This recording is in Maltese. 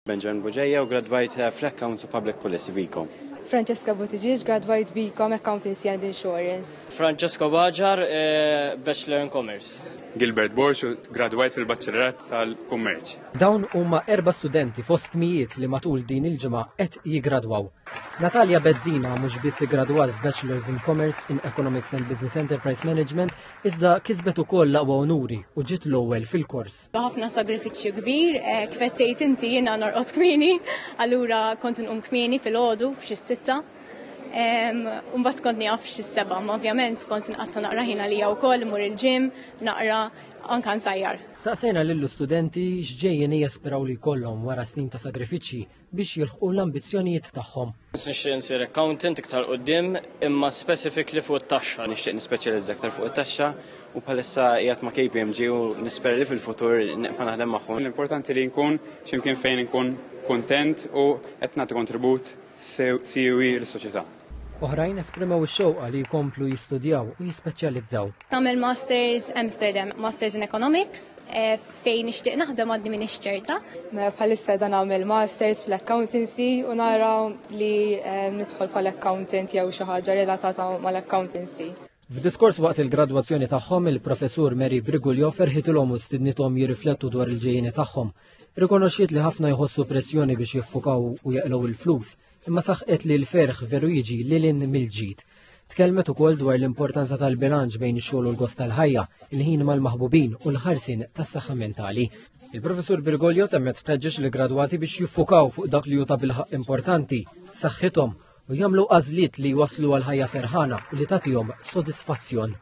Benjamin Buġeja u gradwajt fl-Accounts u Public Policy BCom. Francesca Buttigieg, gradwajt BCom Accountancy and Insurance. Francesco Baġar, Bachelor in Commerce. Gilbert Borx, gradwajt fil-Baċċelerat tal-Kummerċ. Dawn huma 4 studenti fost mijiet li matul din il-ġimgħa qed jiggradwaw. Natalia Bezzina mhux biss iggradwat f'Bachelors in Commerce in Economics and Business Enterprise Management, iżda kisbet ukoll l-aqwa onuri u ġiet l-ewwel fil-kors. Ħafna sagrifiċċju kbir, kif qed tgħid inti jiena norqod kmieni, allura kont inqum kmieni fil-għodu f'xi 6. Mbagħad kont nieqaf f'xi 7, ma ovvjament kont inqatta naqra ħin għalija wkoll imur il-ġim, naqra anke nsajjar. Saqsejna lill-istudenti x'ġejjin jesperaw li jkollhom wara snin ta' sagrifiċċji biex jilħqu l-ambizzjonijiet tagħhom. Nixtieq nsir accountant iktar quddiem imma specifically fuq it-taxxa. Nixtieq nispeċjalizza aktar fuq it-taxxa u bħalissa qiegħed ma' KPMG u nispera li fil-futur nibqa' naħdem magħhom. L-importanti li nkun x'imkien fejn nkun kuntent u qed nagħti kontribut siewi lis-soċjetà. Oħrajn esprimew ix-xewqa li jkomplu jistudjaw u jispeċjalizzaw. Tagħmel Masters Amsterdam, Masters in Economics, fejn nixtieq naħdem għaddi minn ix-ċerta. Bħalissa dan nagħmel Masters fl-Accountancy u nara li nidħol bħal-accountant jew xi ħaġa relatata mal-accountancy. F'diskors waqt il-gradwazzjoni tagħhom il-professur Mary Briguljo ferħitilhom u stidnithom jirriflettu dwar il-ġejjieni tagħhom. Rikonoxxiet li ħafna jħossu pressjoni biex jiffukaw u jaqlgħu il-flus, imma saħqet li l-ferħ veru jiġi lilin mill-ġid. Tkellmet ukoll dwar l-importanza tal-bilanċ bejn ix-xogħol u l-gost tal-ħajja, il-ħin mal-maħbubin u l-ħarsin tas-saħħa mentali. Il-professur Briguljo temmet tħeġġeġ li gradwati biex jiffukaw fuq dak li juta bil-ħaq importanti, saħħithom u jagħmlu għażliet li waslu għal ħajja ferħana u li tagħtihom sodisfazzjon.